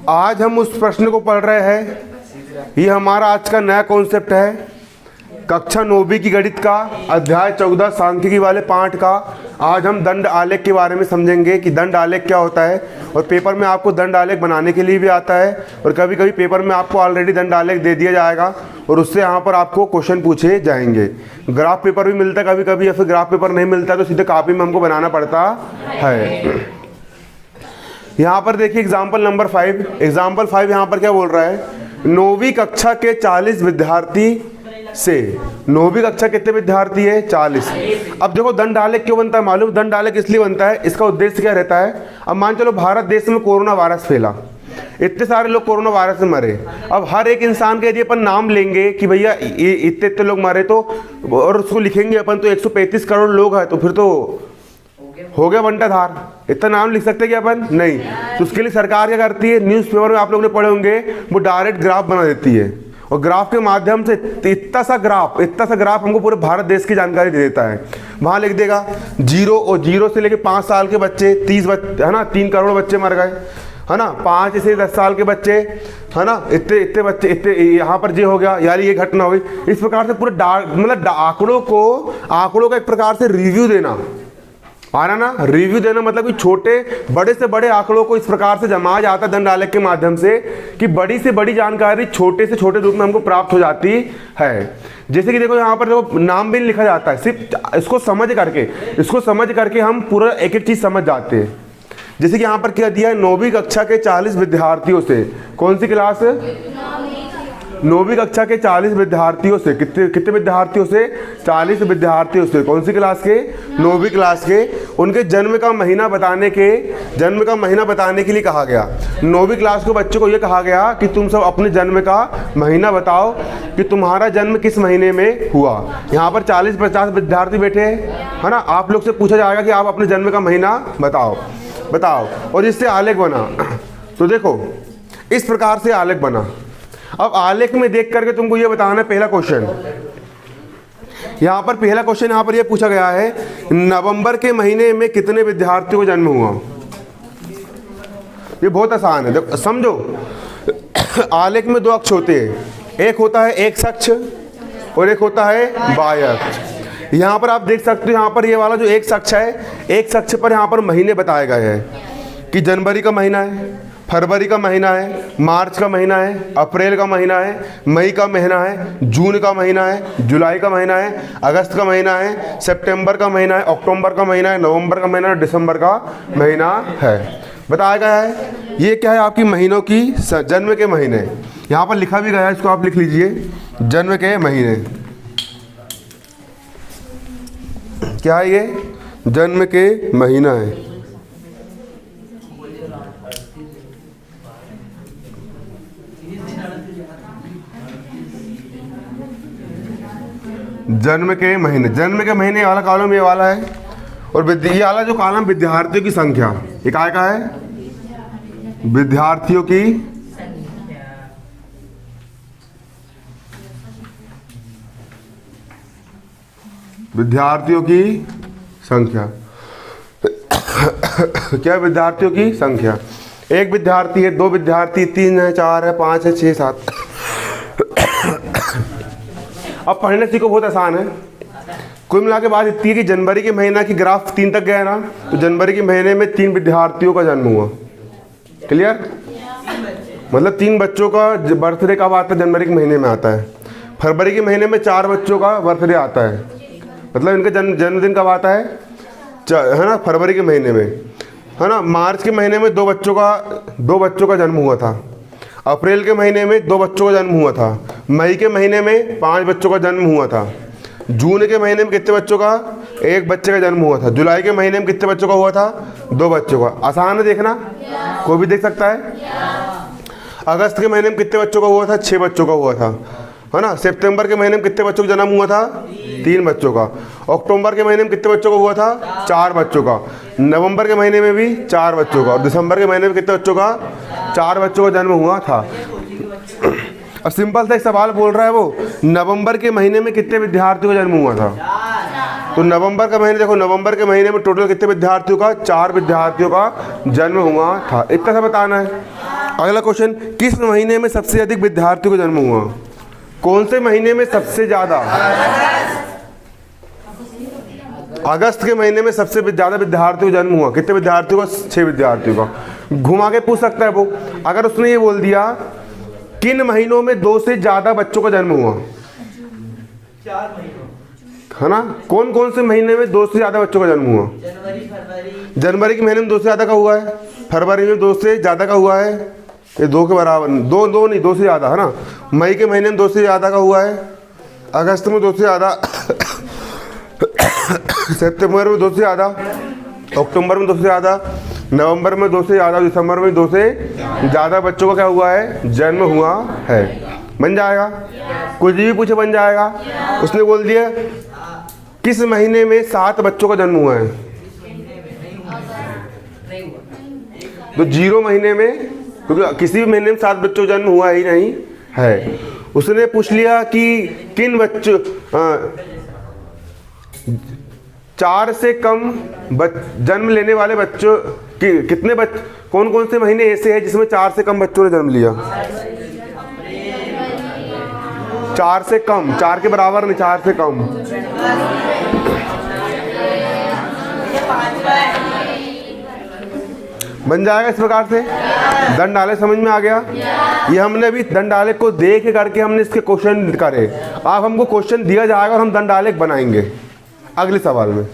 आज हम उस प्रश्न को पढ़ रहे हैं। ये हमारा आज का नया कॉन्सेप्ट है, कक्षा 9वीं की गणित का अध्याय 14 सांख्यिकी वाले पाठ का। आज हम दंड आलेख के बारे में समझेंगे कि दंड आलेख क्या होता है, और पेपर में आपको दंड आलेख बनाने के लिए भी आता है, और कभी कभी पेपर में आपको ऑलरेडी दंड आलेख दे दिया जाएगा और उससे यहाँ पर आपको क्वेश्चन पूछे जाएंगे। ग्राफ पेपर भी मिलता है कभी कभी, या फिर ग्राफ पेपर नहीं मिलता तो सीधे कॉपी में हमको बनाना पड़ता है। यहाँ पर देखिए एग्जाम्पल नंबर 5। एग्जाम्पल 5 यहाँ पर क्या बोल रहा है, 9वीं कक्षा के 40 विद्यार्थी से। 9वीं कक्षा कितने विद्यार्थी है? 40। अब देखो दंड आलेख क्यों बनता है मालूम? दंड आलेख इसलिए बनता है, इसका उद्देश्य क्या रहता है। अब मान चलो भारत देश में कोरोना वायरस फैला, इतने सारे लोग कोरोना वायरस से मरे। अब हर एक इंसान के यदि अपन नाम लेंगे कि भैया ये इतने इतने लोग मरे, तो और उसको लिखेंगे अपन तो 135 करोड़ लोग हैं, तो फिर तो हो गया बंटाधार। इतना नाम लिख सकते क्या अपन? नहीं। तो उसके लिए सरकार क्या करती है, न्यूज़पेपर में आप लोगों ने पढ़े होंगे, वो डायरेक्ट ग्राफ बना देती है, और ग्राफ के माध्यम से इतना सा ग्राफ हमको पूरे भारत देश की जानकारी दे देता है। वहाँ लिख देगा 0, और 0 से लेके 5 साल के बच्चे 30 बच्चे है ना, 3 करोड़ बच्चे मर गए है ना, 5 से 10 साल के बच्चे है ना, इतने बच्चे, इतने यहाँ पर ये हो गया, यार ये घटना हो गई। इस प्रकार से पूरे मतलब आंकड़ों का एक प्रकार से रिव्यू देना आ रहा ना। रिव्यू देना मतलब कि छोटे बड़े से बड़े आंकड़ों को इस प्रकार से जमाया जाता है दंड आलेख के माध्यम से, कि बड़ी से बड़ी जानकारी छोटे से छोटे रूप में हमको प्राप्त हो जाती है। जैसे कि देखो यहाँ पर देखो नाम भी लिखा जाता है, सिर्फ इसको समझ करके हम पूरा एक एक चीज समझ जाते हैं। जैसे कि यहाँ पर क्या दिया है, 9वीं कक्षा के 40 विद्यार्थियों से। कौन सी क्लास है? 9वीं कक्षा के 40 विद्यार्थियों से। कितने विद्यार्थियों से? 40 विद्यार्थियों से। कौन सी क्लास के? 9वीं क्लास के। उनके जन्म का महीना बताने के लिए कहा गया। 9वीं क्लास के बच्चों को यह कहा गया कि तुम सब अपने जन्म का महीना बताओ कि तुम्हारा जन्म किस महीने में हुआ। यहाँ पर 40-50 विद्यार्थी बैठे है ना। आप लोग से पूछा जाएगा कि आप अपने जन्म का महीना बताओ, और इससे आलेख बना। तो देखो इस प्रकार से आलेख बना। अब आलेख में देख करके तुमको ये बताना है, पहला क्वेश्चन यहाँ पर ये पूछा गया है, नवंबर के महीने में कितने विद्यार्थियों को जन्म हुआ। ये बहुत आसान है, देखो समझो। आलेख में 2 अक्ष होते हैं, एक होता है एक्स अक्ष और एक होता है वाई अक्ष। यहाँ पर आप देख सकते हो, यहाँ पर ये वाला जो एक्स अक्ष है, एक्स अक्ष पर यहाँ पर महीने बताए गए हैं कि जनवरी का महीना है, फरवरी का महीना है, मार्च का महीना है, अप्रैल का महीना है, मई का महीना है, जून का महीना है, जुलाई का महीना है, अगस्त का महीना है, सितंबर का महीना है, अक्टूबर का महीना है, नवंबर का महीना है, दिसंबर का महीना है। बताया गया है ये क्या है, आपकी महीनों की जन्म के महीने। यहाँ पर लिखा भी गया है, इसको आप लिख लीजिए, जन्म के महीने। क्या है ये? जन्म के महीना है। जन्म के महीने वाला कॉलम ये वाला है, और ये वाला जो कॉलम विद्यार्थियों की संख्या, ये काय का है? विद्यार्थियों की संख्या। क्या? विद्यार्थियों की संख्या। 1 विद्यार्थी है, 2 विद्यार्थी, 3 है, 4 है, 5 है, 6, 7। अब पढ़ने सीखो, बहुत आसान है। कुल मिला के बात इतनी है कि जनवरी के महीना की ग्राफ 3 तक गया ना, तो जनवरी के महीने में 3 विद्यार्थियों का जन्म हुआ। क्लियर? मतलब 3 बच्चों का बर्थडे कब आता है? जनवरी के महीने में आता है। फरवरी के महीने में 4 बच्चों का बर्थडे आता है, मतलब इनका जन्मदिन कब आता है? है ना, फरवरी के महीने में, है ना। मार्च के महीने में 2 बच्चों का जन्म हुआ था। अप्रैल के महीने में 2 बच्चों का जन्म हुआ था। मई के महीने में 5 बच्चों का जन्म हुआ था। जून के महीने में कितने बच्चों का? 1 बच्चे का जन्म हुआ था। जुलाई के महीने में कितने बच्चों का हुआ था? 2 बच्चों का। आसान है देखना, कोई भी देख सकता है। अगस्त के महीने में कितने बच्चों का हुआ था? 6 बच्चों का हुआ था, है ना। सितंबर के महीने में कितने बच्चों का जन्म हुआ था? 3 बच्चों का। अक्टूबर के महीने में कितने बच्चों का हुआ था? 4 बच्चों का। नवंबर के महीने में भी 4 बच्चों का, और दिसंबर के महीने में कितने बच्चों का? 4 बच्चों का जन्म हुआ था। अब सिंपल सा एक सवाल बोल रहा है वो, नवंबर के महीने में कितने विद्यार्थियों का जन्म हुआ था? तो नवंबर का महीने देखो, नवंबर के महीने में टोटल कितने विद्यार्थियों का? 4 विद्यार्थियों का जन्म हुआ था। इतना सा बताना है। अगला क्वेश्चन, किस महीने में सबसे अधिक विद्यार्थियों का जन्म हुआ? कौन से महीने में सबसे ज्यादा? अगस्त के महीने में सबसे ज्यादा विद्यार्थियों का जन्म हुआ। कितने विद्यार्थियों का? 6 विद्यार्थियों का। घुमा के पूछ सकता है वो। अगर उसने ये बोल दिया किन महीनों में 2 से ज्यादा बच्चों का जन्म हुआ, 4 महीनों, है ना? कौन कौन से महीने में 2 से ज्यादा बच्चों का जन्म हुआ? जनवरी, फरवरी। जनवरी के महीने में 2 से ज्यादा का हुआ है, फरवरी में 2 से ज्यादा का हुआ है, ये 2 के बराबर, 2 नहीं, 2 से ज्यादा, है ना? मई के महीने में 2 से ज्यादा का हुआ है, अगस्त में 2 से ज्यादा, सितंबर में 2 से ज्यादा, अक्टूबर में 2 से ज्यादा, नवंबर में 2 से ज्यादा, दिसंबर में 2 से ज्यादा बच्चों का क्या हुआ है? जन्म हुआ है। बन जाएगा, कुछ भी पूछे बन जाएगा। उसने बोल दिया किस महीने में 7 बच्चों का जन्म हुआ है, तो 0 महीने में, क्योंकि किसी भी महीने में 7 बच्चों का जन्म हुआ ही नहीं है। उसने पूछ लिया कि किन बच्चों 4 से कम जन्म लेने वाले बच्चों की कितने कौन कौन से महीने ऐसे हैं जिसमें 4 से कम बच्चों ने जन्म लिया? 4 से कम, 4 के बराबर नहीं, 4 से कम। बन जाएगा इस प्रकार से। दंड आलेख समझ में आ गया? ये हमने अभी दंड आलेख को देख करके हमने इसके क्वेश्चन करे। अब हमको क्वेश्चन दिया जाएगा और हम दंड आलेख बनाएंगे अगले सवाल में।